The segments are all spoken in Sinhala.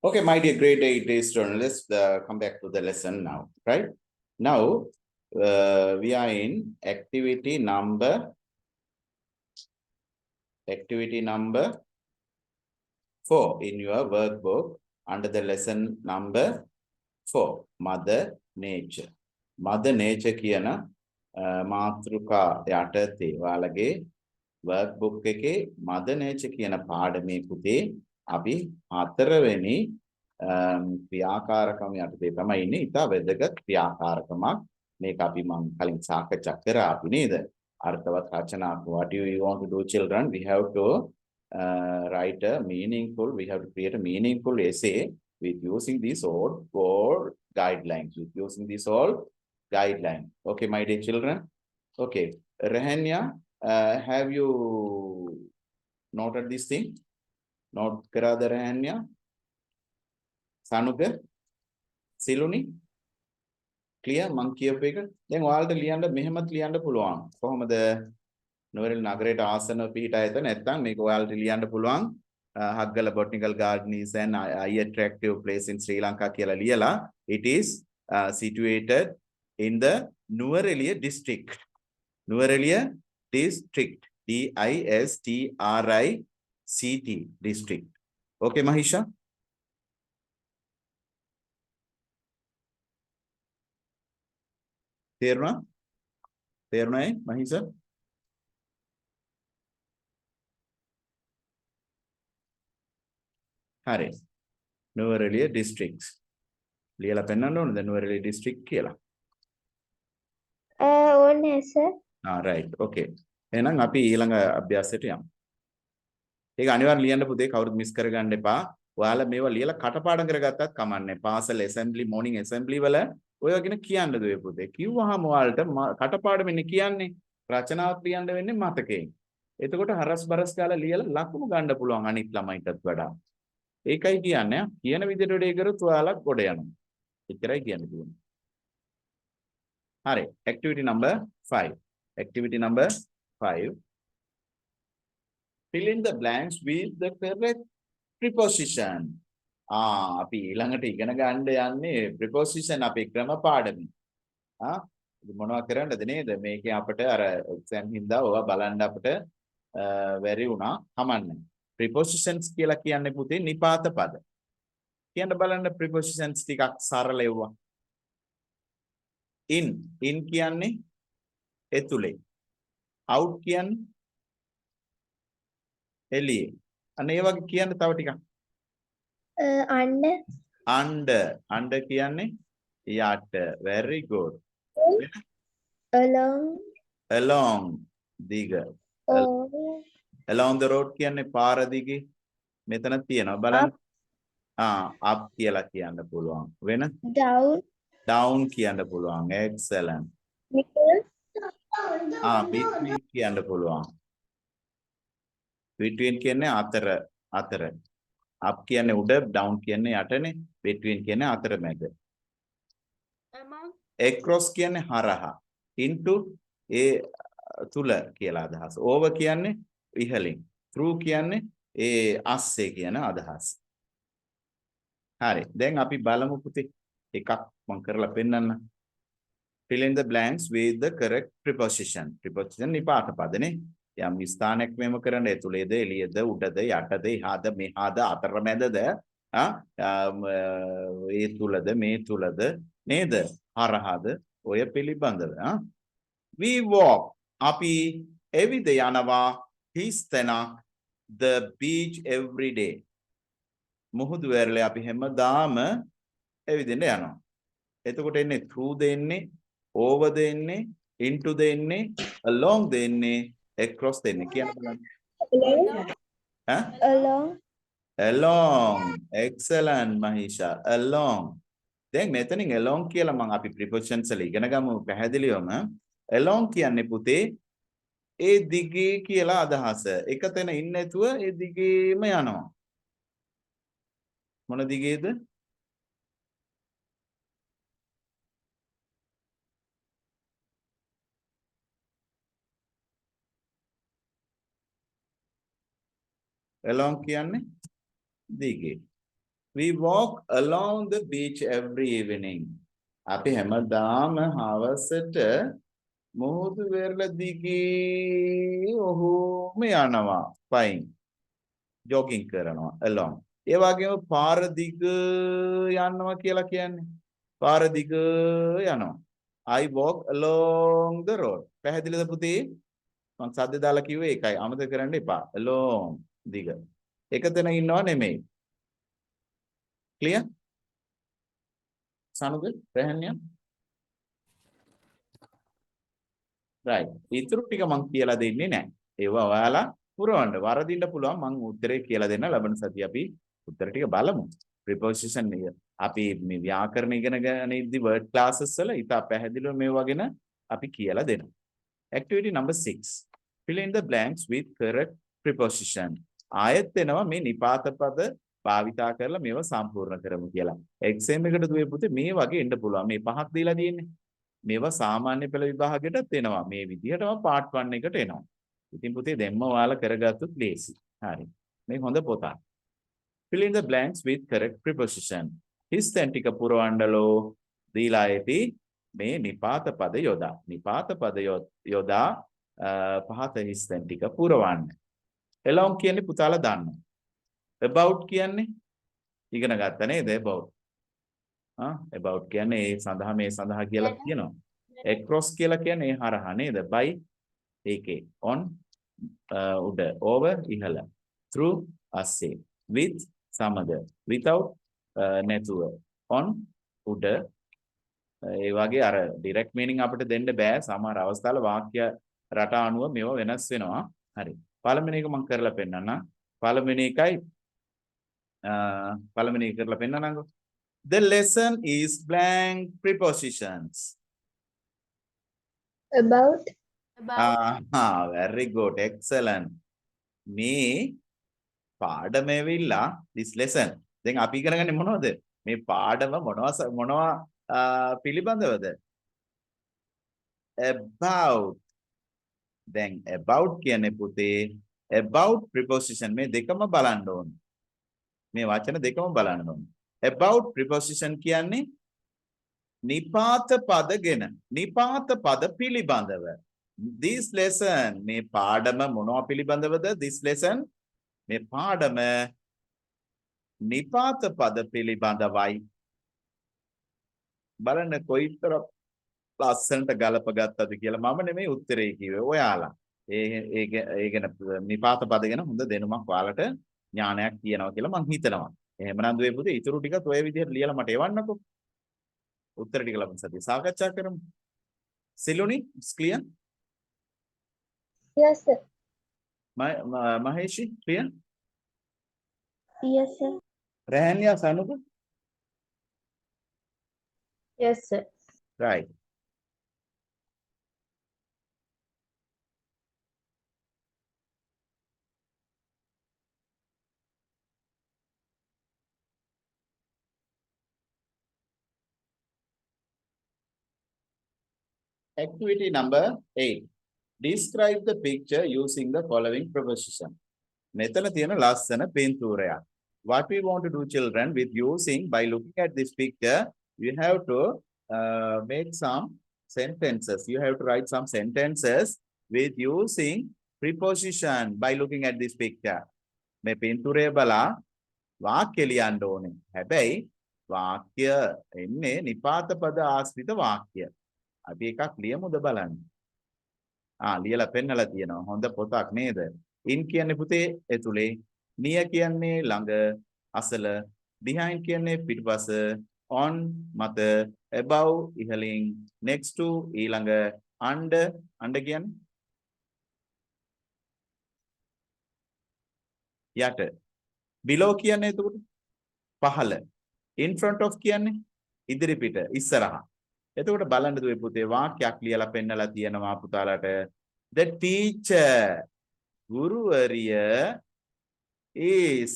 Okay, my dear grade 8 students, let's come back to the lesson now, right? Now, we are in activity number 4 in your workbook under the lesson number 4, Mother Nature. Mother Nature කියන මාතෘකා යටතේ ඔයාලගේ workbook එකේ Mother Nature කියන පාඩමේ පුතේ අපි 4 වෙනි ක්‍රියාකාරකම යටතේ තමයි ඉන්නේ. ඉතා වැදගත් ක්‍රියාකාරකමක්. මේක අපි මම කලින් සාකච්ඡා කරා අපි නේද? අර්ථවත් රචනාත්මක. What do you want to do, children? We have to write a meaningful, we have to create a meaningful essay with using these all guidelines, with using these all guidelines. Okay, my dear children. Okay, Rahanya, have you noted this thing? Note කරාද Rahanya? Sanuka? Siluni? Clear? මං කියපු එක. දැන් ඔයාලට ලියන්න මෙහෙමත් ලියන්න පුළුවන්. කොහොමද? Novel Nagarate Asana Pita නැත්නම් මේක ඔයාලට ලියන්න පුළුවන්. Haggala Botanical Garden is an attractive place in Sri Lanka කියලා ලියලා. It is situated in the Nuwara district. Nuwara district. D-I-S-T-R-I-C-T district. Okay, Mahisha? තේරුණායි Mahisha? හරි. Nuwara district. ලියලා පෙන්නන්න ඕනද Nuwara district කියලා? ඕනේ සර්. right. Okay. එහෙනම් අපි ඊළඟ අභ්‍යාසයට යමු. ඒක අනිවාර්යෙන් ලියන්න පුතේ කවුරුත් මිස් කරගන්න එපා. ඔයාලා මේවා ලියලා කටපාඩම් කරගත්තත් කමන්නේ. පාසල් assembly morning assembly වල ඔය වගේ කියන්න දුවේ පුතේ. කිව්වහම ඔයාලට කටපාඩම් වෙන්නේ කියන්නේ රචනාවක් ලියන්න වෙන්නේ මතකයෙන්. එතකොට හරස් බරස් කාලා ලියලා ලකුණු ගන්න පුළුවන් අනිත් ළමයිටත් වඩා. ඒකයි කියන්නේ කියන විදිහට වැඩේ කරොත් ඔයාලා ගොඩ යනවා. එච්චරයි කියන්න තියෙන්නේ. හරි. Activity number 5. Activity number 5. Fill in the blanks with the correct preposition. අපි ඊළඟට ඉගෙන ගන්න යන්නේ preposition අපේ ක්‍රම පාඩමේ. මොනවා කරන්නද නේද? මේකේ අපිට අර exam හින්දා ඔයා බලන්න අපිට වැරි වුණා. කමන්නේ. Prepositions කියලා කියන්නේ පුතේ නිපාත පද. කියන්න බලන්න prepositions ටිකක් සරල ඒවා. In කියන්නේ එතුලේ. Out කියන්නේ එළියේ. අන්න ඒ වගේ කියන්න තව ටිකක්. Under කියන්නේ යට. Very good. Along දිග. Along the road කියන්නේ පාර දිගේ. මෙතන තියෙනවා බලන්න. up කියලා කියන්න පුළුවන්. වෙන? Down කියන්න පුළුවන්. Excellent. Between කියන්න පුළුවන්. Between කියන්නේ අතර. Up කියන්නේ උඩ, down කියන්නේ යටනේ. Between කියන්නේ අතර මැද. Across කියන්නේ හරහා. Into ඒ තුල කියලා අදහස. Over කියන්නේ ඉහළින්. Through කියන්නේ ඒ අස්සේ කියන අදහස. හරි. දැන් අපි බලමු පුතේ. එකක් මම කරලා පෙන්නන්න. Fill in the blanks with the correct preposition. Preposition නිපාත පදනේ. යම් ස්ථානයක් මෙහෙම කරන්න ඇතුළේද එළියද උඩද යටද එහාද මෙහාද අතරමැදද ඒ තුලද මේ තුලද නේද හරහාද ඔය පිළිබඳව we walk අපි එවිද යනවා හිස් තැනක් the beach every day මුහුදු වැරළේ අපි හැමදාම එවිදින්න යනවා එතකොට එන්නේ through දෙන්නේ over දෙන්නේ into දෙන්නේ along දෙන්නේ across දෙන්නේ කියන්න බලන්න. Along. Excellent Mahisha. Along. දැන් මෙතනින් along කියලා මම අපි prepositions වල ඉගෙන ගමු පැහැදිලිවම. Along කියන්නේ පුතේ ඒ දිගේ කියලා අදහස. එක තැන ඉන්නේ නැතුව ඒ දිගේම යනවා. මොන දිගේද? along කියන්නේ දිගේ. We walk along the beach every evening. අපි හැමදාම හවසට මුහුදු වෙරළ දිගේ ඔහොම යනවා. fine. jogging කරනවා along. ඒ වගේම පාර දිග යනවා කියලා කියන්නේ. පාර දිග යනවා. I walk along the road. පැහැදිලිද පුතේ? මම සද්ද දාලා කිව්වේ ඒකයි. අමතක කරන්න එපා. along දිග. එක තැන ඉන්නව නෙමෙයි. clear? සනුද? රැහන්නිය? right. ඊටු ටික මම කියලා දෙන්නේ නැහැ. ඒවා ඔයාලා පුරවන්න. වරදින්න පුළුවන්. මම උත්තරේ කියලා දෙන්න ලබන සතිය අපි උත්තර ටික බලමු. preposition එක. අපි මේ ව්‍යාකරණ ඉගෙන ගන්නදී word classes වල ඉතා පැහැදිලිව මේවා ගැන අපි කියලා දෙනවා. Activity number 6. Fill in the blanks with correct preposition. ආයෙත් එනවා මේ නිපාත පද භාවිතා කරලා මේවා සම්පූර්ණ කරමු කියලා. එක්සෑම් එකට දුවේ පුතේ මේ වගේ එන්න පුළුවන්. මේ පහක් දීලා තියෙන්නේ. මේවා සාමාන්‍ය පෙළ විභාගයටත් එනවා. මේ විදිහටම part 1 එකට එනවා. ඉතින් පුතේ දැම්ම ඔයාලා කරගත්තොත් ලේසි. හරි. මේ හොඳ පොතක්. Fill in the blanks with correct preposition. හිස් තැන් ටික පුරවන්නලෝ දීලා ඇති මේ නිපාත පද යොදා. නිපාත පද යොදා පහත හිස් තැන් ටික පුරවන්න. along කියන්නේ පුතාලා දන්නවා. about කියන්නේ ඉගෙන ගත්තා නේද about? about කියන්නේ ඒ සඳහා මේ සඳහා කියලා කියනවා. across කියලා කියන්නේ ඒ හරහා නේද? by ඒකේ on උඩ over ඉහළ through අස්සේ with සමග without නැතුව on උඩ ඒ වගේ අර direct meaning අපිට දෙන්න බෑ සමහර අවස්ථාවල වාක්‍ය රට අනුව මේවා වෙනස් වෙනවා. හරි. පළවෙනි එක මම කරලා පෙන්නන්නම්. පළවෙනි එකයි පළවෙනි එක කරලා පෙන්නන්නම්කෝ. The lesson is blank prepositions. About. Very good. Excellent. මේ පාඩම ඇවිල්ලා this lesson. දැන් අපි ඉගෙන ගන්නේ මොනවද? මේ පාඩම මොනවා පිළිබඳවද? About. දැන් about කියන්නේ පුතේ about preposition මේ දෙකම බලන්න ඕනේ. මේ වචන දෙකම බලන්න ඕනේ. about preposition කියන්නේ නිපාත පදගෙන නිපාත පද පිළිබඳව. This lesson මේ පාඩම මොනවා පිළිබඳවද? This lesson මේ පාඩම නිපාත පද පිළිබඳවයි. බලන්න කොයිතර ලස්සනට ගලපගත්තද කියලා. මම නෙමෙයි උත්තරේ කිව්වේ ඔයාලා. ඒ ගැන නිපාත පද ගැන හොඳ දැනුමක් ඔයාලට ඥානයක් තියෙනවා කියලා මම හිතනවා. එහෙමනම් දුවේ පුතේ ඊටු ටිකත් ඔය විදිහට ලියලා මට එවන්නකෝ. උත්තර ටික ලබන සතිය සාකච්ඡා කරමු. සිලුනි it's clear? Yes, sir. Maheshi clear? Yes, sir. Rahanya Sanuka? Yes, sir. Right. Activity number 8. Describe the picture using the following preposition. මෙතන තියෙන ලස්සන පින්තූරයක්. What we want to do children with using by looking at this picture, you have to make some sentences. You have to write some sentences with using preposition by looking at this picture. මේ පින්තූරය බලා වාක්‍ය ලියන්න ඕනේ. හැබැයි වාක්‍ය එන්නේ නිපාත පද ආශ්‍රිත වාක්‍ය. අපි එකක් ලියමුද බලන්න. ලියලා පෙන්නලා තියෙනවා. හොඳ පොතක් නේද? in කියන්නේ පුතේ ඇතුලේ, near කියන්නේ ළඟ, අසල, behind කියන්නේ පිටුපස, on මත, above ඉහළින්, next to ඊළඟ, under කියන්නේ යට, below කියන්නේ එතකොට පහළ, in front of කියන්නේ ඉදිරි පිට, ඉස්සරහා. එතකොට බලන්න දුවේ පුතේ වාක්‍යයක් ලියලා පෙන්නලා තියෙනවා පුතාලට. The teacher ගුරුවරිය is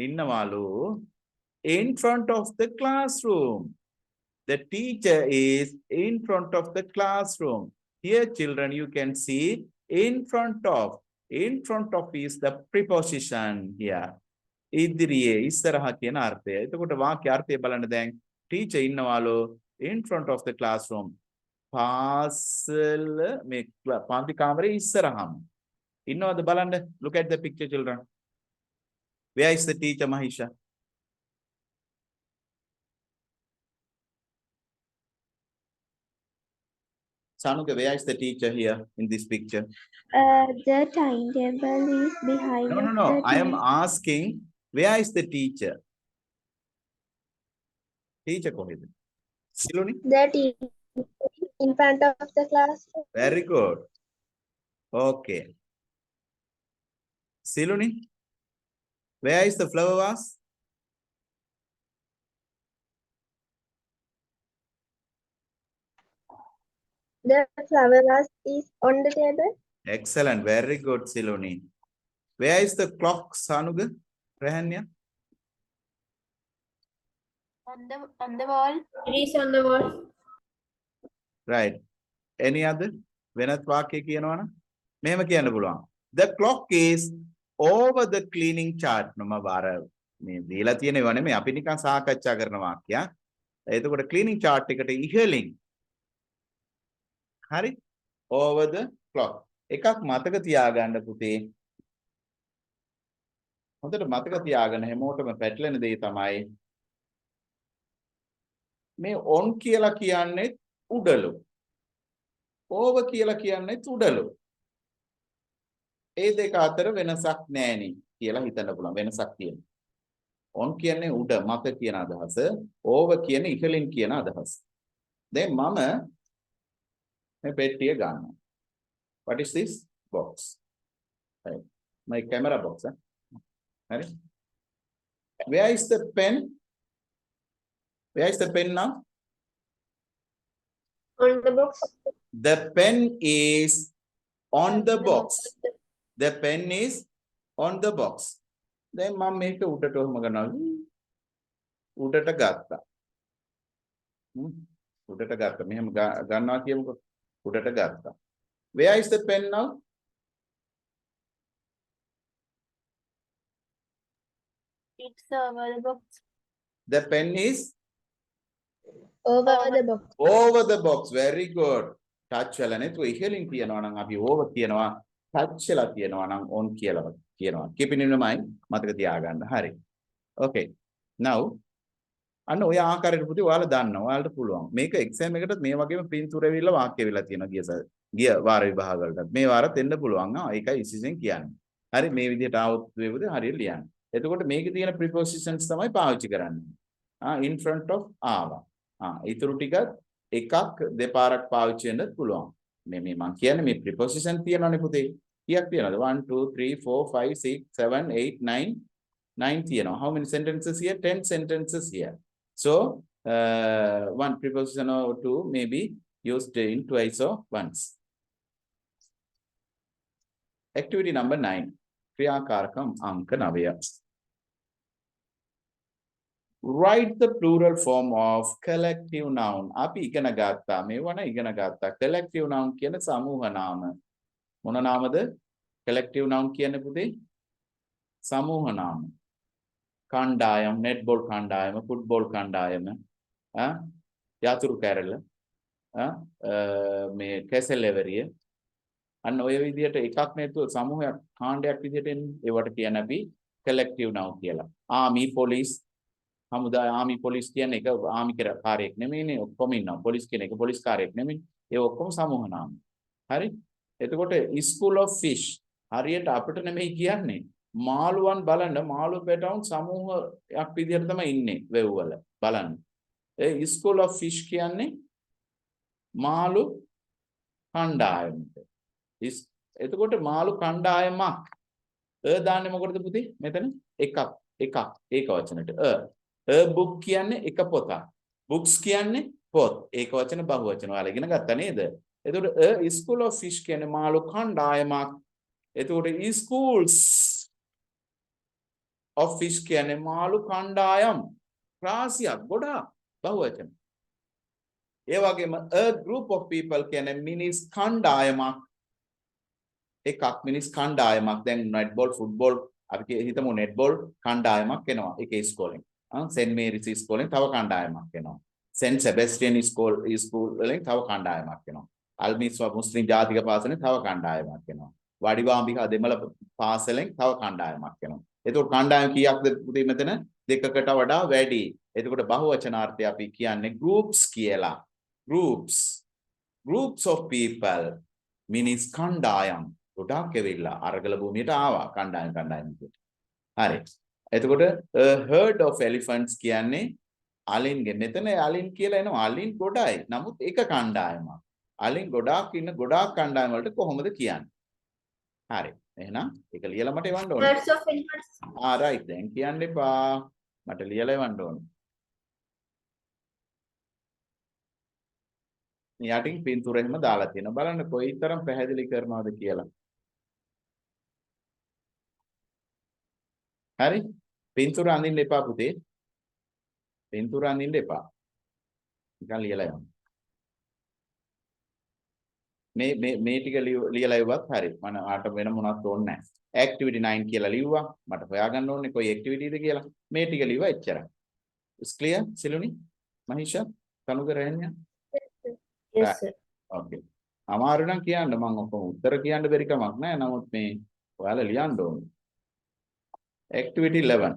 innavalu in front of the classroom. The teacher is in front of the classroom. Here children you can see in front of. In front of is the preposition here. ඉදිරියේ ඉස්සරහා කියන අර්ථය. එතකොට වාක්‍ය අර්ථය බලන්න දැන් teacher ඉන්නවාලු in front of the classroom. පාසල මේ පාන්ති කාමරේ ඉස්සරහම. ඉන්නවද බලන්න. Look at the picture children. Where is the teacher Mahisha? Sanuka, where is the teacher here in this picture? The timetable is behind No, no, of no. the I am teacher. asking, where is the teacher? Teacher කොහෙද? Siluni? The teacher in front of the classroom. Very good. Okay. Siluni? Where is the flower vase? The flower vase is on the table. Excellent. Very good, Siluni. Where is the clock, Sanuga? Rahanya? On the wall. It is on the wall. Right. Any other? වෙනත් වාක්‍ය කියනවා නම් මෙහෙම කියන්න පුළුවන්. The clock is over the cleaning chart. නම බාර මේ දීලා තියෙනව නෙමෙයි අපි නිකන් සාකච්ඡා කරන වාක්‍යයක්. එතකොට cleaning chart එකට ඉහළින් හරි over the clock. එකක් මතක තියාගන්න පුතේ. හොඳට මතක තියාගන්න හැමෝටම පැටලෙන දේ තමයි මේ on කියලා කියන්නේ උඩලු. over කියලා කියන්නේ උඩලු. ඒ දෙක අතර වෙනසක් නැහෙනි කියලා හිතන්න පුළුවන්. වෙනසක් තියෙනවා. on කියන්නේ උඩ මත කියන අදහස, over කියන්නේ ඉහළින් කියන අදහස. දැන් මම මේ පෙට්ටිය ගන්නවා. What is this box? Right. My camera box. Right. Where is the pen? Where is the pen now? On the box. The pen is on the box. The pen is on the box. Then mom make a උඩට ඔහම ගන්නවා. උඩට ගත්තා. උඩට ගත්තා. මෙහෙම ගන්නවා කියමුකෝ. උඩට ගත්තා. Where is the pen now? It's over the box. The pen is Over the box. over the box. Very good. Touch වෙලා නේ. તો ඉහළින් තියනවා නම් අපි over තියනවා. touch වෙලා තියනවා නම් on කියලා කියනවා. keep in mind මතක තියාගන්න. හරි. Okay. Now අන්න ඔය ආකාරයට පුතේ ඔයාලා දන්නවා. ඔයාලට පුළුවන්. මේක එක්සෑම් එකටත් මේ වගේම පින්තූර ඇවිල්ලා වාක්‍ය වෙලා තියෙනවා ගිය වාර විභාග වලටත්. මේ වාරත් එන්න පුළුවන්. ඒකයි විශේෂයෙන් කියන්නේ. හරි මේ විදිහට આવොත් වේවද හරියට ලියන්න. එතකොට මේකේ තියෙන prepositions තමයි පාවිච්චි කරන්නේ. in front of ආවා. ඊටු ටික එකක් දෙපාරක් පාවිච්චි වෙන්නත් පුළුවන්. මේ මම කියන්නේ මේ preposition තියෙනවනේ පුතේ. කීයක් තියෙනවද? 1 2 3 4 5 6 7 8 9 9 තියෙනවා. How many sentences here? 10 sentences here. So one preposition or two may be used in twice or once. Activity number 9. ක්‍රියාකාරකම් අංක 9. Write the plural form of collective noun. අපි ඉගෙන ගත්තා මේවන ඉගෙන ගත්තා. collective noun කියන සමූහ නාම. මොන නාමද? collective noun කියන්නේ පුතේ සමූහ නාම. කණ්ඩායම්, netball කණ්ඩායම, football කණ්ඩායම, යතුරු කැරළ, මේ කැසල් එවරිය. අන්න ඔය විදිහට එකක් නැතුව සමූහයක් කාණ්ඩයක් විදිහට එන්නේ. ඒවට කියන අපි collective noun කියලා. army, police හමුදාය ආමි පොලිස් කියන්නේ එක ආමි කාර්යයක් නෙමෙයිනේ ඔක්කොම ඉන්නවා පොලිස් කියන එක පොලිස් කාර්යයක් නෙමෙයි ඒ ඔක්කොම සමූහ නාම හරි එතකොට school of fish හරියට අපිට නෙමෙයි කියන්නේ මාළුවන් බලන්න මාළු පැටවුන් සමූහයක් විදිහට තමයි ඉන්නේ වෙව් වල බලන්න ඒ school of fish කියන්නේ මාළු කණ්ඩායමට එතකොට මාළු කණ්ඩායමක් දාන්නේ මොකටද පුතේ මෙතන එකක් ඒක වචනට a book කියන්නේ එක පොතක් books කියන්නේ පොත් ඒක වචන බහු වචන ඔයාලා ඉගෙන ගත්තා නේද එතකොට a school of fish කියන්නේ මාළු කණ්ඩායමක් එතකොට schools of fish කියන්නේ මාළු කණ්ඩායම් රාශියක් ගොඩාක් බහු වචන ඒ වගේම a group of people කියන්නේ මිනිස් කණ්ඩායමක් එකක් මිනිස් කණ්ඩායමක් දැන් netball football අපි හිතමු netball කණ්ඩායමක් එනවා එකේ ඉස්කෝලෙන්. සෙන්ට් මේරිස් ඉස්කෝලෙන් තව කණ්ඩායමක් එනවා. සෙන්ට් සෙබැස්ටියන් ස්කූල් වලින් තව කණ්ඩායමක් එනවා. අල්මිස්වා මුස්ලිම් ජාතික පාසලෙන් තව කණ්ඩායමක් එනවා. වඩිවාම්බිකා දෙමළ පාසලෙන් තව කණ්ඩායමක් එනවා. එතකොට කණ්ඩායම් කීයක්ද පුතේ මෙතන? දෙකකට වඩා වැඩි. එතකොට බහුවචනාර්ථය අපි කියන්නේ groups කියලා. Groups of people means කණ්ඩායම්. ගොඩාක් ඇවිල්ලා අරගල භූමියට ආවා කණ්ඩායම් විදියට. හරි. එතකොට a herd of elephants කියන්නේ අලින්ගේ. මෙතන අලින් කියලා එනවා. අලින් ගොඩයි. නමුත් එක කණ්ඩායමක්. අලින් ගොඩාක් ඉන්න ගොඩාක් කණ්ඩායම් වලට කොහොමද කියන්නේ? හරි. එහෙනම් ඒක ලියලා මට එවන්න ඕනේ. Herds of elephants. right. දැන් කියන්න එපා. මට ලියලා එවන්න ඕනේ. යටින් පින්තූර එහෙම දාලා තියෙනවා. බලන්න කොයිතරම් පැහැදිලි කරනවද කියලා. හරි? පින්තූර අඳින්න එපා පුතේ. පින්තූර අඳින්න එපා. නිකන් ලියලා යන්න. මේ ටික ලියලා ඉවවත් හරි. මම ආට වෙන මොනවත් ඕනේ නැහැ. activity 9 කියලා ලිව්වා. මට හොයාගන්න ඕනේ කොයි activity ද කියලා. මේ ටික ලිව්වා එච්චරයි. is clear සිලුනි? මහීෂා කනුකරන්නේ? Yes, sir. Okay. අමාරු නම් කියන්න මම ඔක්කොම උත්තර කියන්න බැරි කමක් නැහැ. නමුත් මේ ඔයාලා ලියන්න ඕනේ. activity 11.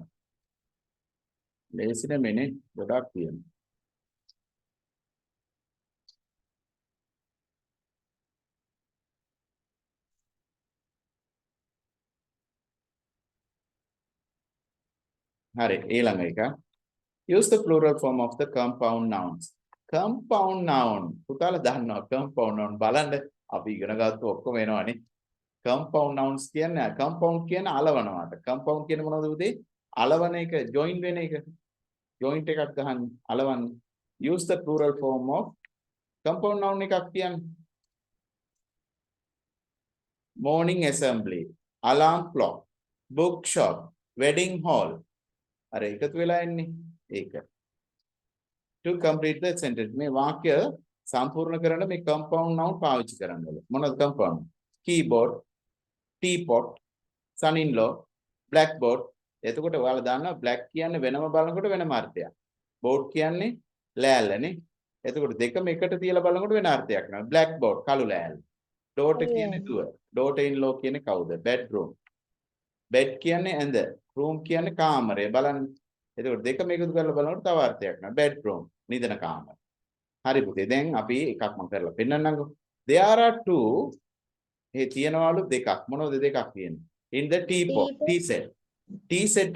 ලේසි නෙමෙයි ගොඩක් තියෙනවා. හරි ඊළඟ එක. Use the plural form of the compound nouns. Compound noun. පුතාලා දන්නවා compound noun බලන්න අපි ඉගෙන ගත්ත ඔක්කොම එනවනේ. Compound nouns කියන්නේ compound කියන අලවනවාට. Compound කියන්නේ මොනවද උදේ? අලවන එක join වෙන එක. joint එකක් ගහන්න අලවන්න. Use the plural form of compound noun එකක් කියන්නේ. Morning assembly, alarm clock, bookshop, wedding hall. අර එකතු වෙලා ඉන්නේ ඒක. To complete the sentence මේ වාක්‍ය සම්පූර්ණ කරන්න මේ compound noun පාවිච්චි කරන්න ඕනේ. මොනවද compound? Keyboard, teapot, son-in-law, blackboard. එතකොට ඔයාලා දන්නවා black කියන්නේ වෙනම බලනකොට වෙනම අර්ථයක්. board කියන්නේ ලෑල්ලනේ. එතකොට දෙකම එකට තියලා බලනකොට වෙන අර්ථයක් නෑ. blackboard කළු ලෑල්ල. daughter කියන්නේ දුව. daughter-in-law කියන්නේ කවුද? bedroom. bed කියන්නේ ඇඳ. room කියන්නේ කාමරය. බලන්න. එතකොට දෙකම එකතු කරලා බලනකොට තව අර්ථයක් නෑ. bedroom නිදන කාමර. හරි පුතේ. දැන් අපි එකක් මම කරලා පෙන්නන්නම්කෝ. There are two මේ තියනවලු දෙකක්. මොනවද දෙකක් තියෙන්නේ? In the teapot, tea set. tea set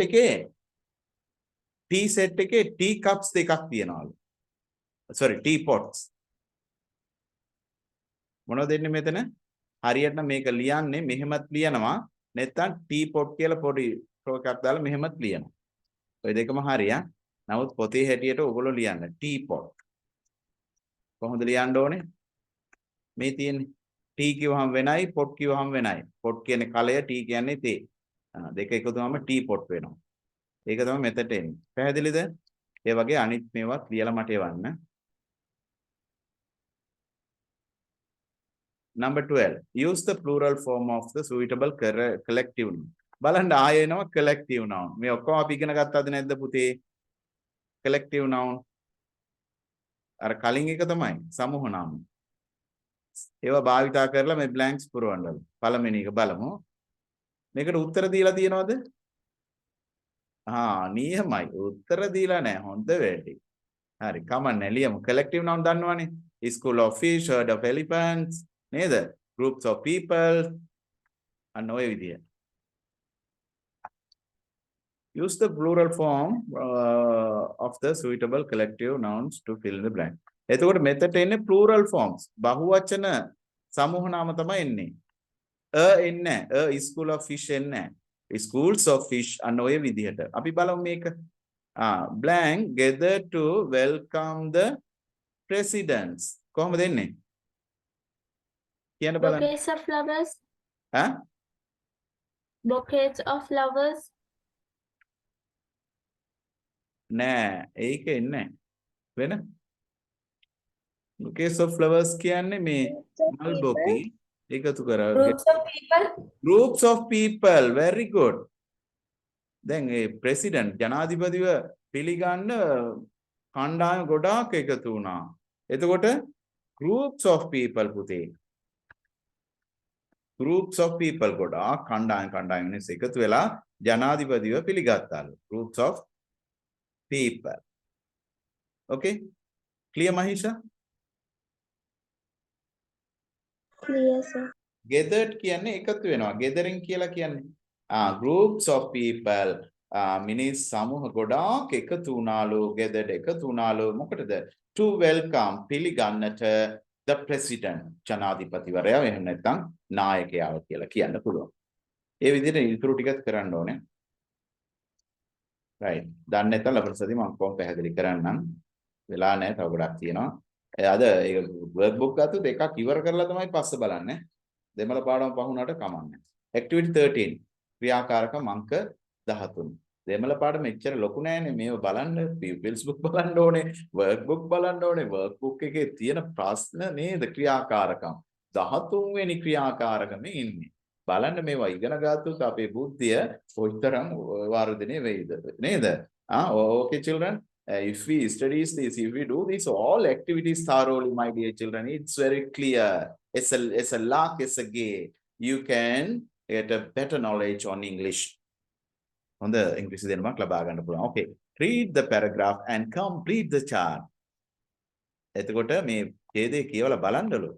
එකේ tea cups දෙකක් තියනවලු. sorry, tea pots. මොනවද දෙන්නේ මෙතන? හරියට මේක ලියන්නේ මෙහෙමත් ලියනවා. නැත්නම් tea pot කියලා පොඩි එකක් දාලා මෙහෙමත් ලියනවා. ඔය දෙකම හරිය. නමුත් පොතේ හැටියට ඔයගොල්ලෝ ලියන්න tea pot. කොහොමද ලියන්න ඕනේ? මේ තියෙන්නේ tea කිව්වහම වෙනයි pot කිව්වහම වෙනයි. pot කියන්නේ කලය, tea කියන්නේ තේ. දෙක එකතු වුනම tea pot වෙනවා. ඒක තමයි මෙතට එන්නේ. පැහැදිලිද? ඒ වගේ අනිත් මේවත් ලියලා මට එවන්න. Number 12. Use the plural form of the suitable collective noun. බලන්න ආයෙ එනවා collective noun. මේ ඔක්කොම අපි ඉගෙන ගත්තද නැද්ද පුතේ? collective noun. අර කලින් එක තමයි සමූහ නාම. ඒවා භාවිතා කරලා මේ blanks පුරවන්න. පළවෙනි එක බලමු. මේකට උත්තර දීලා තියෙනවද? නියමයි. උත්තර දීලා නැහැ. හොඳ වැඩි. හරි කමන්නේ ලියමු. collective noun දන්නවනේ. School of fish, herd of elephants. නේද? Groups of people. අන්න ඔය විදිය. Use the plural form of the suitable collective nouns to fill in the blank. එතකොට මෙතට එන්නේ plural forms. බහුවචන සමූහ නාම තමයි එන්නේ. එන්නේ නැහැ. school of fish එන්නේ නැහැ. schools of fish අන්න ඔය විදිහට. අපි බලමු මේක. blank gather to welcome the presidents. කොහොමද එන්නේ? කියන්න බලන්න. Bouquets of flowers. ඈ? Bouquets of flowers. නෑ ඒක එන්නේ වෙන bouquets of flowers කියන්නේ මේ මල් බොකි එකතු කරා Groups of people. groups of people very good දැන් ඒ ප්‍රෙසිඩන්ට් ජනාධිපතිව පිළිගන්න කණ්ඩායම් ගොඩාක් එකතු වුණා. එතකොට groups of people පුතේ. groups of people ගොඩාක් කණ්ඩායම් මිනිස් එකතු වෙලා ජනාධිපතිව පිළිගත්තාලු. groups of people. Okay? Clear Mahisha? Clear, sir. Gathered කියන්නේ එකතු වෙනවා. gathering කියලා කියන්නේ groups of people මිනිස් සමූහ ගොඩාක් එකතු වුණාලු gathered එකතු වුණාලු මොකටද to welcome පිළිගන්නට the president ජනාධිපතිවරයා එහෙම නැත්නම් නායකයාව කියලා කියන්න පුළුවන්. ඒ විදිහට ඉතුරු ටිකත් කරන්න ඕනේ. right. දන්නේ නැත්නම් ලබන සතියේ මම කොහොම පැහැදිලි කරන්නම්. වෙලා නැහැ තව ගොඩක් තියෙනවා. අද ඒ work book ගත්තොත් එකක් ඉවර කරලා තමයි පස්ස බලන්නේ. දෙමළ පාඩම පහුණාට කමන්නේ. activity 13 ක්‍රියාකාරකම් අංක 13. දෙමළ පාඩම එච්චර ලොකු නෑනේ මේව බලන්න pupils book බලන්න ඕනේ work book බලන්න ඕනේ work book එකේ තියෙන ප්‍රශ්න නේද ක්‍රියාකාරකම් 13 වෙනි ක්‍රියාකාරකමේ ඉන්නේ. බලන්න මේවා ඉගෙන ගත්තොත් අපේ බුද්ධිය කොයිතරම් වර්ධනය වෙයිද නේද? Okay children. If we study this, if we do this all activities thoroughly, my dear children, it's very clear. It's a luck, it's a game. You can get a better knowledge on English. On the English, okay. Read the paragraph and complete the chart. එතකොට මේ ඡේදය කියවලා බලන්නලු.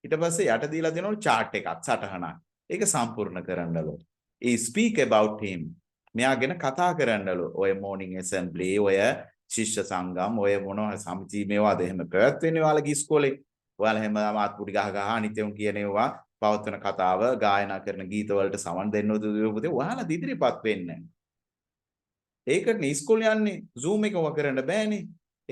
ඊට පස්සේ යට දීලා දෙනවලු chart එකක් සටහනක්. ඒක සම්පූර්ණ කරන්නලු. Speak about him. මෙයා ගැන කතා කරන්නලු. ඔය morning assembly, ඔය ශිෂ්‍ය සංගම්, ඔය මොනවා සමිති මේවාද එහෙම පැවැත්වෙන්නේ ඔයාලගේ ඉස්කෝලේ. ඔයාලා හැම මාත්පුඩි ගහ අනිත්‍යම් කියනේවා පවත්වන කතාව ගායනා කරන ගීත වලට සමන් දෙන්නවද පුතේ ඔයාලා ඉදිරිපත් වෙන්න. ඒකට ඉස්කෝලේ යන්නේ Zoom එක ඔවා කරන්න බෑනේ.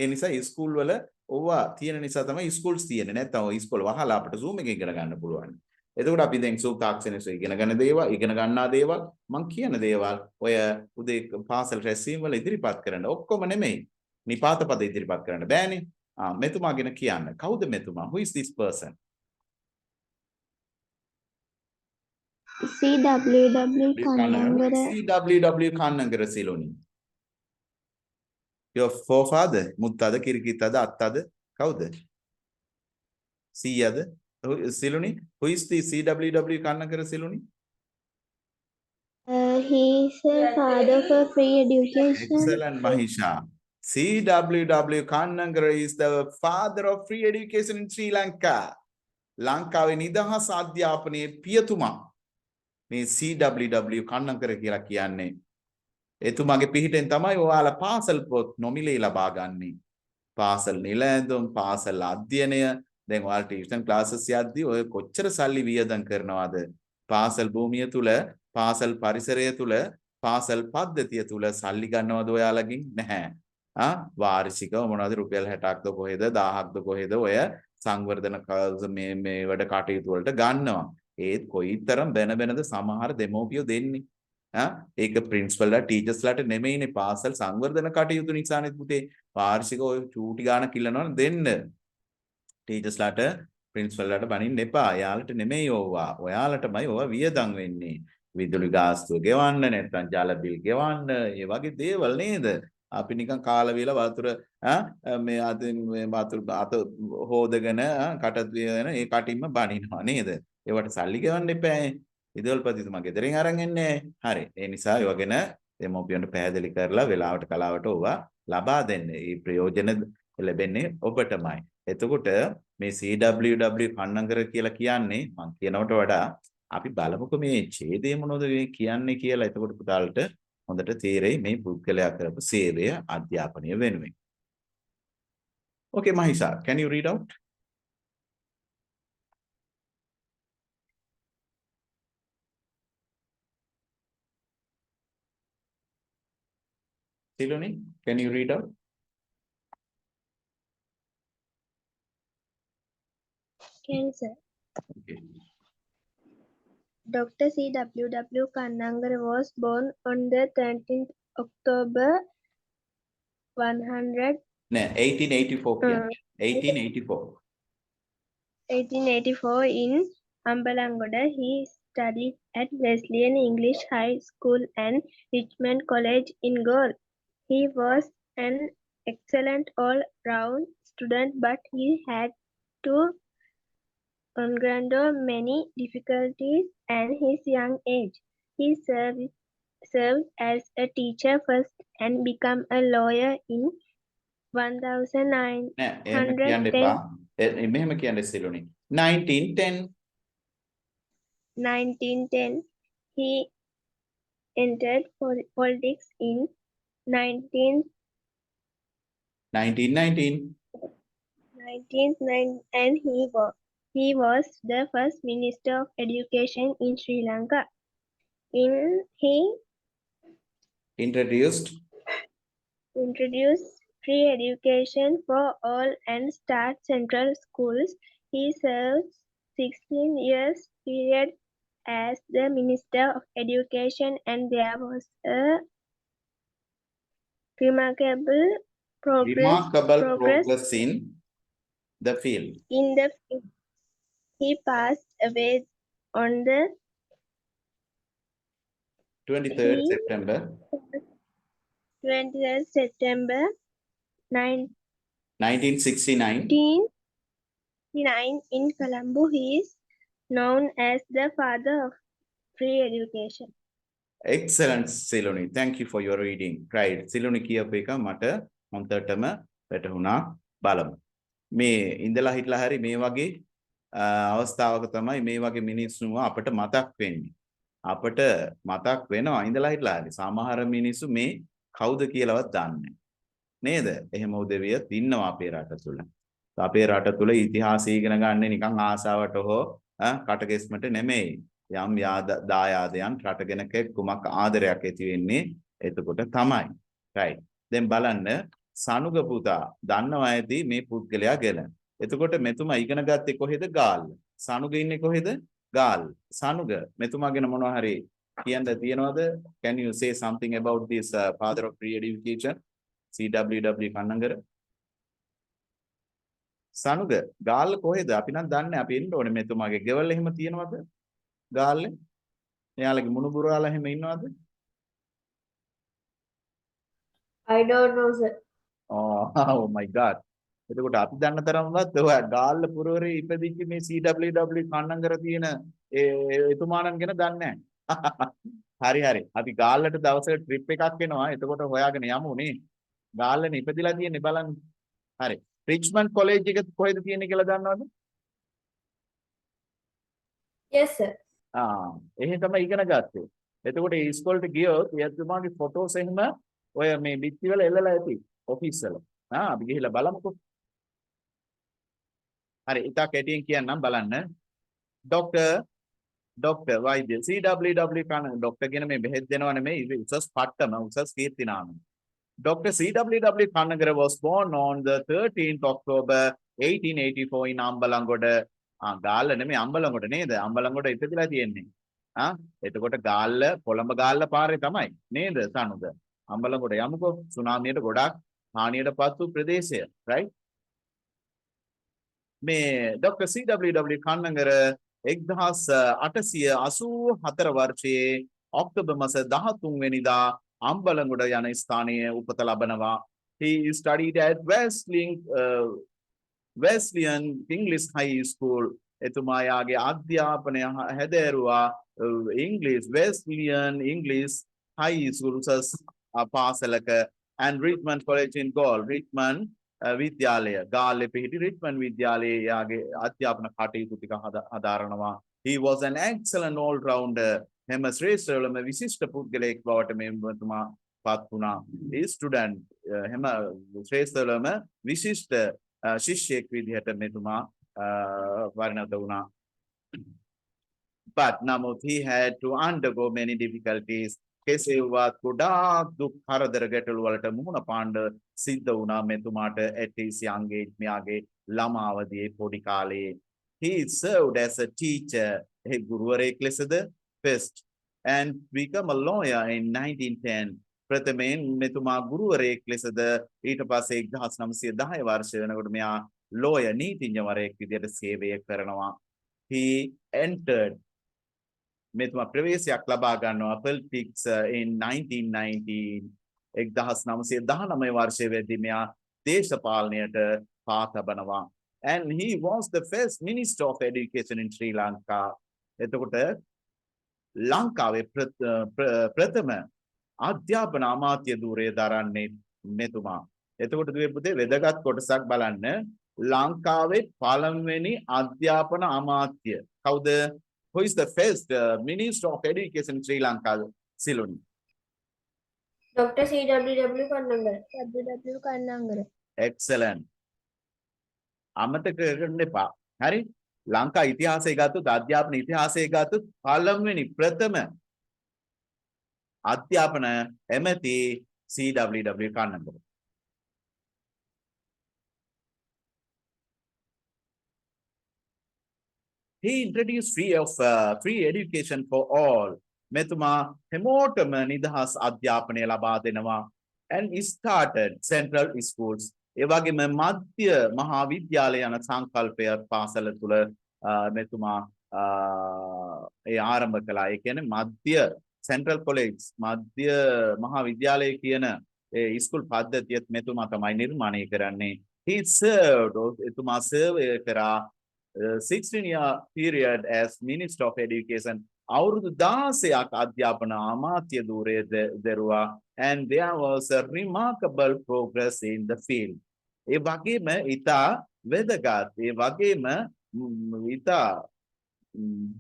ඒ නිසා ඉස්කෝල් වල ඔවා තියෙන නිසා තමයි ඉස්කෝල්ස් තියෙන්නේ. නැත්නම් ඔය ඉස්කෝල වහලා අපිට Zoom එකෙන් ඉගෙන ගන්න පුළුවන්. එතකොට අපි දැන් සූක්තාක්ෂණයේ ඉගෙන ගන්න දේවල්, ඉගෙන ගන්නා දේවල්, මම කියන දේවල් ඔය උදේ පාසල් රැස්වීම වල ඉදිරිපත් කරන්න ඔක්කොම නෙමෙයි. නිපාත පද ඉදිරිපත් කරන්න බෑනේ. මෙතුමා ගැන කියන්න. කවුද මෙතුමා? Who is this person? CWW Kannangara. CWW Kannangara Siloni. Your forefather, Muttada, Kirkitada, Attada, kawuda? Siyada, Siloni. Who is the CWW Kannangara Siloni? He is a father for free education. Excellent, Mahisha. CWW Kannangara is the father of free education in Sri Lanka. ලංකාවේ නිදහස් අධ්‍යාපනයේ පියතුමා මේ CWW Kannangara කියලා කියන්නේ. එතුමාගේ පිහිටෙන් තමයි ඔයාලා පාසල් පොත් නොමිලේ ලබා ගන්නේ. පාසල් නිල ඇඳුම්, පාසල් අධ්‍යයනය, දැන් ඔයාලා ටියුෂන් ක්ලාසස් යද්දී ඔය කොච්චර සල්ලි වියදම් කරනවද? පාසල් භූමිය තුල, පාසල් පරිසරය තුල, පාසල් පද්ධතිය තුල සල්ලි ගන්නවද ඔයාලගෙන්? නැහැ. වාර්ෂිකව මොනවද රුපියල් 60ක්ද කොහෙද 1000ක්ද කොහෙද ඔය සංවර්ධන මේ වැඩ කටයුතු වලට ගන්නවා. ඒත් කොයිතරම් බැනද සමහර දෙමෝපියෝ දෙන්නේ. ඒක ප්‍රින්සිපල්ලා ටීචර්ස්ලාට නෙමෙයිනේ පාසල් සංවර්ධන කටයුතු නිසානේ පුතේ. වාර්ෂිකව ඔය චූටි ගාන කිල්ලනවා දෙන්න. ටීචර්ස්ලාට ප්‍රින්සිපල්ලාට බනින්න එපා. යාලට නෙමෙයි ඕවා. ඔයාලටමයි ඕවා වියදම් වෙන්නේ. විදුලි ගාස්තුව ගෙවන්න නැත්නම් ජල බිල් ගෙවන්න ඒ වගේ දේවල් නේද? අපි නිකන් කාලා වේලා වතුර මේ අද මේ වතුර අත හොදගෙන කටත් වෙන ඒ කටින්ම බනිනවා නේද? ඒවට සල්ලි ගෙවන්න එපා. විදුල්පතිතුමා ගෙදරින් අරන් එන්නේ. හරි. ඒ නිසා ඒව ගැන දෙමෝපියන්ට පැහැදිලි කරලා වෙලාවට කලාවට ඕවා ලබා දෙන්න. මේ ප්‍රයෝජන ලැබෙන්නේ ඔබටමයි. එතකොට මේ CWW Kannangara කියලා කියන්නේ මම කියනවට වඩා අපි බලමුකෝ මේ ඡේදය මොනවද කියන්නේ කියලා. එතකොට පුතාලට හොඳට තේරෙයි මේ පුද්ගලයා කරපු සේවය අධ්‍යාපනය වෙනුවෙන්. Okay Mahisha, can you read out? Siloni, can you read out? Can, sir. Okay. Dr. CWW Kannangara was born on the 13th October 1884 කියන්නේ. 1884. 1884 in Ambalangoda. His studied at Wesleyan English High School and Richmond College in Gaul. He was an excellent all-round student, but he had to encounter many difficulties at his young age. He served as a teacher first and became a lawyer in නෑ එහෙම කියන්න එපා 1910. මෙහෙම කියන්න සිලුනි 1910 1910, he entered politics in 1919 1909 and he was the first Minister of Education in Sri Lanka. He introduced introduced free education for all and start central schools. He served 16 years period as the Minister of Education, and there was a remarkable progress progress in the field. in the field. He passed away on the 23rd He- September 20th September 1969 1969 in Colombo. He is known as the father of free education. excellent සිලුනි thank you for your reading right සිලුනි කියපු එක මට හොඳටම වැටහුණා බලමු මේ ඉඳලා හිටලා හරි මේ වගේ අවස්ථාවක තමයි මේ වගේ මිනිස්සුන්ව අපිට මතක් වෙන්නේ අපිට මතක් වෙනවා ඉඳලා හිටලා හරි සමහර මිනිස්සු මේ කවුද කියලාවත් දන්නේ නේද එහෙම උදවියත් ඉන්නවා අපේ රට තුල අපේ රට තුල ඉතිහාසය ඉගෙන ගන්න නිකන් ආසාවට හෝ කටකෙස්මට නෙමෙයි යම් දායාදයන් රටගෙන කුමක් ආදරයක් ඇති වෙන්නේ එතකොට තමයි right දැන් බලන්න සනුග පුතා දන්නවා ඇති මේ පුද්ගලයා ගැන එතකොට මෙතුමා ඉගෙන ගත්තේ කොහෙද ගාල්ල සනුග ඉන්නේ කොහෙද ගාල්ල සනුග මෙතුමා ගැන මොනවා හරි කියන්න තියනවද can you say something about this father of free education CWW Kannangara සනුග Galle කොහෙද අපි නම් දන්නේ අපි එන්න ඕනේ මෙතුමාගේ ගෙවල් එහෙම තියනවද ගාල්ලේ එයාලගේ මුණුබුරාලා එහෙම ඉන්නවද I don't know, sir. oh my god එතකොට අපි දන්න තරම්වත් ඔය ගාල්ල පුරවරේ ඉපදිච්ච මේ CWW කන්නංගර තියෙන එතුමාණන් ගැන දන්නේ නැහැ හරි අපි ගාල්ලට දවසක ට්‍රිප් එකක් එනවා එතකොට හොයාගෙන යමු නේ ගාල්ලනේ ඉපදිලා තියෙන්නේ බලන්න හරි රිච්මන්ඩ් කොලෙජ් එක කොහෙද තියෙන්නේ කියලා දන්නවද Yes, sir. එහෙන් තමයි ඉගෙන ගත්තේ. එතකොට ඒ ඉස්කෝලේට ගියොත් එයාතුමාගේ ෆොටෝස් එහෙම ඔය මේ බිත්ති වල එල්ලලා ඇති ඔෆිස් වල. අපි ගිහිල්ලා බලමුකෝ. හරි ඉතා කැටියෙන් කියන්නම් බලන්න. ડોક્ટર වෛද්‍ය CWW කන ડોક્ટર කියන මේ බෙහෙත් දෙනව නෙමෙයි උසස් පට්ටම උසස් කීර්ති නාම. Dr. CWW Kannagara was born on the 13th October 1884 in Ambalangoda. Galle නෙමෙයි අම්බලන්ගොඩ නේද? අම්බලන්ගොඩ ඉපදිලා තියෙන්නේ. එතකොට ගාල්ල කොළඹ ගාල්ල පාරේ තමයි නේද සනුද? අම්බලන්ගොඩ යමුකෝ සුනාමියට ගොඩක් හානියටපත් වූ ප්‍රදේශය, right? මේ Dr. CWW Kannagara 1884 වර්ෂයේ ඔක්තෝබර් මාස 13 වෙනිදා අම්බලන්ගොඩ යන ස්ථානයේ උපත ලබනවා. He studied at Wesleyan English High School. එතුමායාගේ අධ්‍යාපනය හැදෑරුවා Wesleyan English High School පාසලක and Richmond College in Gaul. Richmond විද්‍යාලය ගාල්ලේ පිහිටි Richmond විද්‍යාලයේ යාගේ අධ්‍යාපන කටයුතු ටික හදාරනවා. He was an excellent all-rounder. හැම ශ්‍රේෂ්ඨවලම විශිෂ්ට පුද්ගලයෙක් බවට මෙතුමා පත් වුණා. ඒ ස්ටුඩන්ට් හැම ශ්‍රේෂ්ඨවලම විශිෂ්ට ශිෂ්‍යයෙක් විදිහට මෙතුමා පරිණත වුණා. But නමුත් he had to undergo many difficulties. කෙසේ වුවත් ගොඩාක් දුක් කරදර ගැටලු වලට මුහුණ පාන්න සිද්ධ වුණා මෙතුමාට at his young age මෙයාගේ ළමා අවදියේ පොඩි කාලේ. He served as a teacher. ඒ ගුරුවරයෙක් ලෙසද first and become a lawyer in 1910. ප්‍රථමයෙන් මෙතුමා ගුරුවරයෙක් ලෙසද ඊට පස්සේ 1910 වර්ෂය වෙනකොට මෙයා lawyer නීතිඥවරයෙක් විදිහට සේවය කරනවා. He entered මෙතුමා ප්‍රවේශයක් ලබා ගන්නවා පොලිටික්ස් in 1919 1919 වර්ෂයේ වෙද්දී මෙයා දේශපාලනයට පා තබනවා and he was the first minister of education in Sri Lanka එතකොට ලංකාවේ ප්‍රථම අධ්‍යාපන අමාත්‍ය ධූරය දරන්නේ මෙතුමා එතකොට දුවේ පුතේ වැදගත් කොටසක් බලන්න ලංකාවේ පළමුවෙනි අධ්‍යාපන අමාත්‍ය කවුද who is the first minister of education in Sri Lanka Siluni Dr. C.W.W. Kannangara. W.W. Kannangara. excellent අමතක කරන්න එපා හරි ලංකා ඉතිහාසය ගත්තොත් අධ්‍යාපන ඉතිහාසය ගත්තොත් පළමුවෙනි ප්‍රථම අධ්‍යාපන එමෙති C.W.W. Kannangara he introduced free education for all මෙතුමා හැමෝටම නිදහස් අධ්‍යාපනය ලබා දෙනවා and he started central schools ඒ වගේම මධ්‍ය මහා විද්‍යාලය යන සංකල්පය පාසල තුල මෙතුමා ඒ ආරම්භ කළා ඒ කියන්නේ මධ්‍ය central college මධ්‍ය මහා විද්‍යාලය කියන ඒ ස්කූල් පද්ධතියත් මෙතුමා තමයි නිර්මාණය කරන්නේ he served එතුමා සර්වය කරා 16-year period as Minister of Education අවුරුදු 16ක් අධ්‍යාපන අමාත්‍ය ධූරය දරුවා and there was a remarkable progress in the field ඒ වගේම ඉතා වැදගත් ඒ වගේම ඉතා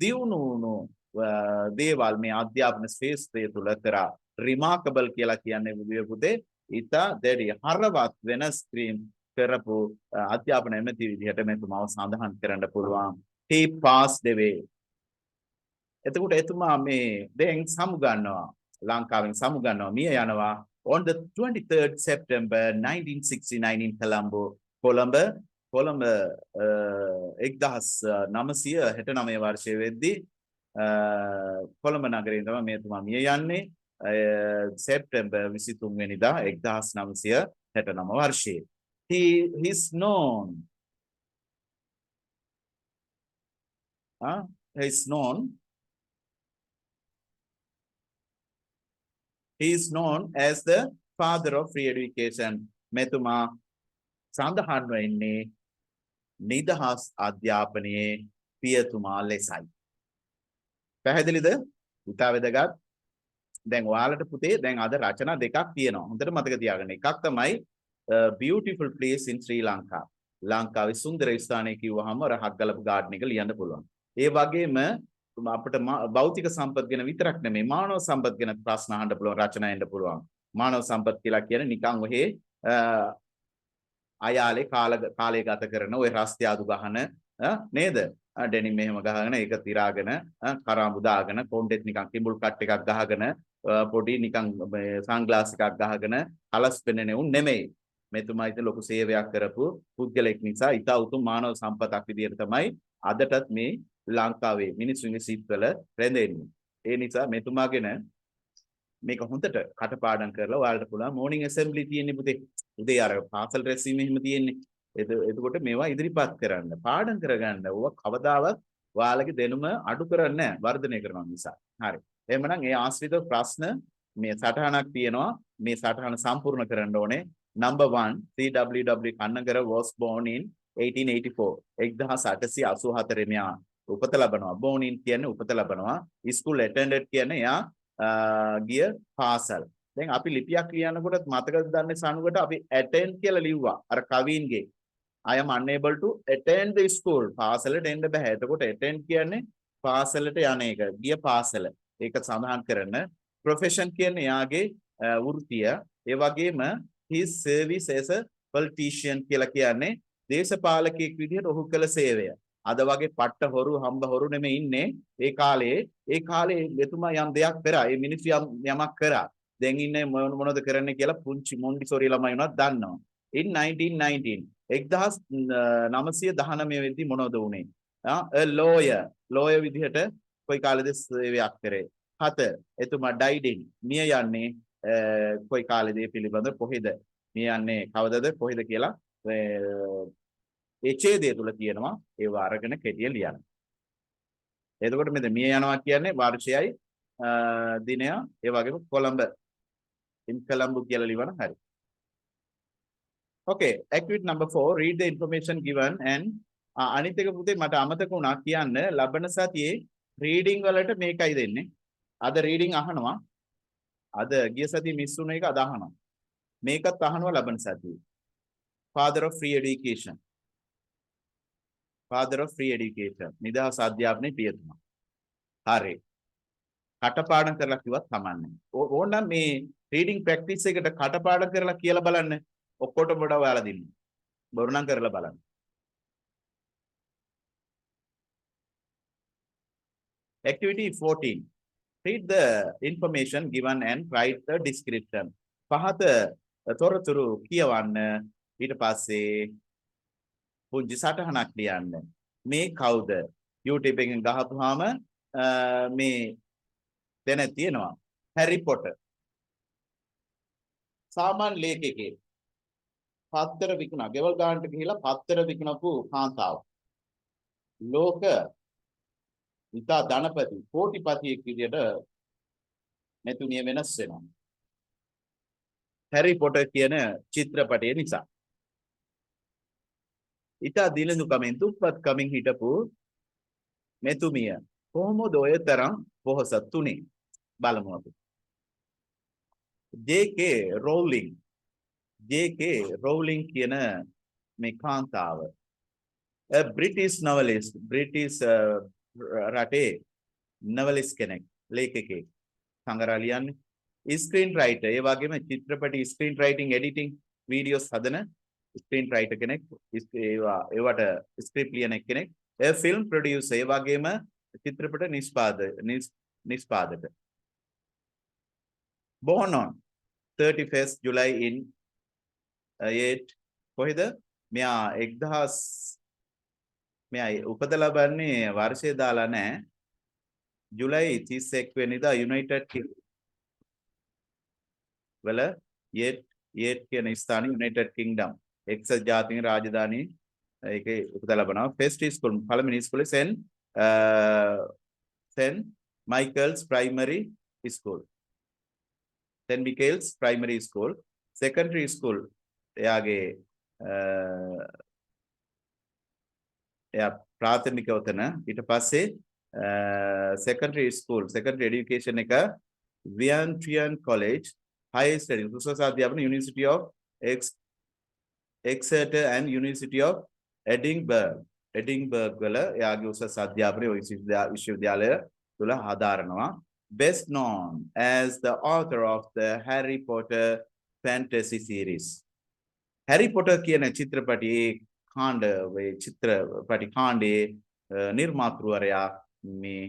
දියුණු දේවල් මේ අධ්‍යාපන ශාස්ත්‍රය තුල කරා remarkable කියලා කියන්නේ විදිය පුතේ ඉතා දැඩි හරවත් වෙනස් ක්‍රීම් කරපු අධ්‍යාපන එමෙති විදිහට මෙතුමාව සඳහන් කරන්න පුළුවන් he passed away එතකොට එතුමා මේ දැන් සමුගන්නවා ලංකාවෙන් සමුගන්නවා මිය යනවා on the 23rd September 1969 in Colombo Colombo 1969 වර්ෂයේ වෙද්දී කොළඹ නගරයෙන් තමයි මෙතුමා මිය යන්නේ සැප්තැම්බර් 23 වෙනිදා 1969 වර්ෂයේ he is known he is known as the father of free education මෙතුමා සඳහන් වෙන්නේ නිදහස් අධ්‍යාපනයේ පියතුමා ලෙසයි පැහැදිලිද උතා වැදගත් දැන් ඔයාලට පුතේ දැන් අද රචනා දෙකක් තියෙනවා හොඳට මතක තියාගන්න එකක් තමයි beautiful place in Sri Lanka ලංකාවේ සුන්දර ස්ථානය කිව්වහම රහක් ගලපු ගාඩන් එක ලියන්න පුළුවන් ඒ වගේම අපිට භෞතික සම්පත් ගැන විතරක් නෙමෙයි මානව සම්පත් ගැන ප්‍රශ්න අහන්න පුළුවන් රචනා එන්න පුළුවන් මානව සම්පත් කියලා කියන්නේ නිකන් ඔහේ අයාලේ කාලය ගත කරන ඔය රස්තියාදු ගහන නේද ඩෙනිම් මෙහෙම ගහගෙන ඒක තිරාගෙන කරාඹු දාගෙන කොණ්ඩෙත් නිකන් කිඹුල් කට් එකක් ගහගෙන පොඩි නිකන් සන්ග්ලාස් එකක් ගහගෙන කලස් පෙන්නනේ උන් නෙමෙයි මෙතුමා ඉතින් ලොකු සේවයක් කරපු පුද්ගලෙක් නිසා ඊට උතුම් මානව සම්පතක් විදියට තමයි අදටත් මේ ලංකාවේ මිනිස්සුන්ගේ සිත්වල රැඳෙන්නේ. ඒ නිසා මෙතුමාගෙන මේක හොඳට කටපාඩම් කරලා ඔයාලට පුළුවන් මෝර්නිං ඇසෙම්බලි තියෙන්නේ පුතේ. උදේ අර පාසල් රැස්වීම එහෙම තියෙන්නේ. එතකොට මේවා ඉදිරිපත් කරන්න, පාඩම් කරගන්න. ඕවා කවදාවත් ඔයාලගේ දැනුම අඩු කරන්නේ නැහැ, වර්ධනය කරනවා නිසා. හරි. එහෙමනම් ඒ ආශ්‍රිත ප්‍රශ්න මේ සටහනක් තියෙනවා. මේ සටහන සම්පූර්ණ කරන්න ඕනේ. Number 1, C.W.W. Kannangara was born in 1884. 1884 මෙයා උපත ලබනවා. born in කියන්නේ උපත ලබනවා. school attended කියන්නේ එයා ගිය පාසල්. දැන් අපි ලිපියක් ලියනකොට මතකද දන්නේ සනුකට අපි attend කියලා ලිව්වා. අර කවින්ගේ I am unable to attend the school. පාසලට එන්න බෑ. එතකොට attend කියන්නේ පාසලට යන එක. ගිය පාසල. ඒක සඳහන් කරන profession කියන්නේ එයාගේ වෘත්තිය. ඒ වගේම his service as a politician කියලා කියන්නේ දේශපාලකයෙක් විදිහට ඔහු කළ සේවය. අද වගේ පට්ට හොරු හම්බ හොරු නෙමෙයි ඉන්නේ. ඒ කාලේ එතුමා යම් දෙයක් කරා. ඒ මිනිස්සු යමක් කරා. දැන් ඉන්නේ මොනවද කරන්නේ කියලා පුංචි මොන්ටිසෝරි ළමයි වුණත් දන්නවා. in 1919 වෙද්දී මොනවද වුනේ? a lawyer විදිහට කොයි කාලෙද සේවයක් කරේ. 7 එතුමා died in මිය යන්නේ කොයි කාලෙද පිළිබඳ කොහෙද මිය යන්නේ කවදද කොහෙද කියලා ඒ ඡේදය තුල තියෙනවා ඒව අරගෙන කෙටිය ලියන්න. එතකොට මෙතන මිය යනවා කියන්නේ වර්ෂයයි දිනය ඒ වගේම කොළඹ in Colombo කියලා ලියවන හරි. Okay, activity number 4, read the information given and අනිත් එක පුතේ මට අමතක වුණා කියන්න ලබන සතියේ reading වලට මේකයි දෙන්නේ. අද reading අහනවා. අද ගිය සතියේ මිස් වුණ එක අද අහනවා. මේකත් අහනවා ලබන සතියේ. Father of free education. Father of free education. නිදහස් අධ්‍යාපනයේ පියතුමා. හරි. කටපාඩම් කරලා කිව්වත් කමන්නේ. ඕනනම් මේ reading practice එකට කටපාඩම් කරලා කියලා බලන්න. ඔක්කොටම වඩා ඔයාලා දෙන්න. බොරු නම් කරලා බලන්න. Activity 14. Read the information given and write the description. පහත තොරතුරු කියවන්න ඊට පස්සේ පුංචි සටහනක් ලියන්න. මේ කවුද? YouTube එකෙන් ගහපුවාම මේ දැන තියෙනවා. හැරි පොටර්. සාමාන්‍ය ලේඛකයෙක්. පත්තර විකුණා. ගෙවල් ගානට ගිහිලා පත්තර විකුණපු කාන්තාව. ලෝක ඉතා ධනපති කෝටිපතියෙක් විදියට මෙතුමිය වෙනස් වෙනවා. හැරි පොටර් කියන චිත්‍රපටය නිසා. ඉතා දිලිඳුකමින් දුප්පත්කමින් හිටපු මෙතුමිය කොහොමද ඔය තරම් පොහොසත් උනේ? බලමු අපි. J.K. Rowling කියන මේ කාන්තාව a British novelist, British රටේ novelist කෙනෙක්, ලේඛකයෙක්. සංගරා ලියන්නේ. Screen writer, ඒ වගේම චිත්‍රපටි screen writing, editing, videos හදන screen writer කෙනෙක්. ඒවට script ලියන කෙනෙක්. a film producer, ඒ වගේම චිත්‍රපට නිෂ්පාදක. Born on 31st July in 8 කොහෙද? මෙයා 1000 මෙයා උපත ලබන්නේ වර්ෂය දාලා නැහැ. ජුලයි 31 වෙනිදා යුනයිටඩ් වල යේට් කියන ස්ථානයේ යුනයිටඩ් කිංඩම් එක්සත් ජාතීන් රාජධානී ඒකේ උපත ලබනවා. ෆස්ට් ස්කූල් පළවෙනි ඉස්කෝලේ Saint Michael's primary school. Saint Michael's primary school. Secondary school එයාගේ එයා ප්‍රාථමික උතන. ඊට පස්සේ secondary school, secondary education එක Vientiane College, higher studies උසස් අධ්‍යාපන University of Exeter and University of Edinburgh වල එයාගේ උසස් අධ්‍යාපනය ඔය විශ්වවිද්‍යාලය තුල හදාරනවා. Best known as the author of the Harry Potter fantasy series. Harry Potter කියන චිත්‍රපටයේ කාණ්ඩ වේ චිත්‍රපටි කාණ්ඩයේ නිර්මාතෘවරයා මේ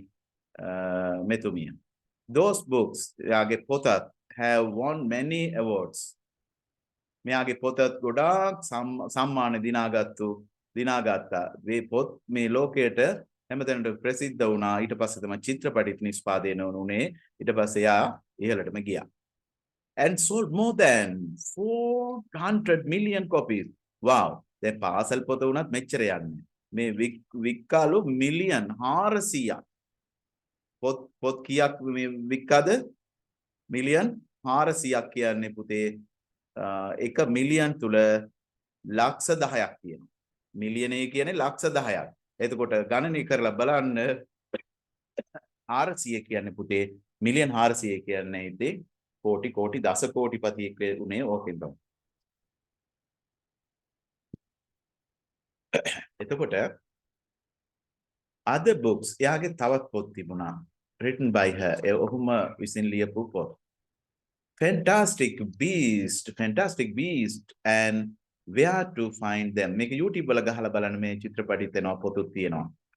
මෙතුමිය. Those books යාගේ පොතත් have won many awards. මෙයාගේ පොතත් ගොඩාක් සම්මාන දිනාගත්තා. මේ පොත් මේ ලෝකයට හැමතැනට ප්‍රසිද්ධ වුණා. ඊට පස්සේ තමයි චිත්‍රපටිත් නිෂ්පාදනය වුණේ. ඊට පස්සේ යා ඉහළටම ගියා. And sold more than 400 million copies. Wow. දැන් පාසල් පොත වුණත් මෙච්චර යන්නේ. මේ වික්කාලු මිලියන් 400ක්. පොත් කීයක් මේ වික්කද? මිලියන් 400ක් කියන්නේ පුතේ 1 මිලියන් තුල ලක්ෂ 10ක් තියෙනවා. මිලියනේ කියන්නේ ලක්ෂ 10ක්. එතකොට ගණනය කරලා බලන්න 400 කියන්නේ පුතේ මිලියන් 400 කියන්නේ ඉතින් කෝටි දස කෝටිපතියෙක් උනේ ඕකෙන් තමයි. එතකොට other books එයාගේ තවත් පොත් තිබුණා written by her ඔහුම විසින් ලියපු පොත්. Fantastic Beast and Where to Find Them. මේක YouTube වල ගහලා බලන්න මේ චිත්‍රපටිත් එනවා පොතුත් තියෙනවා.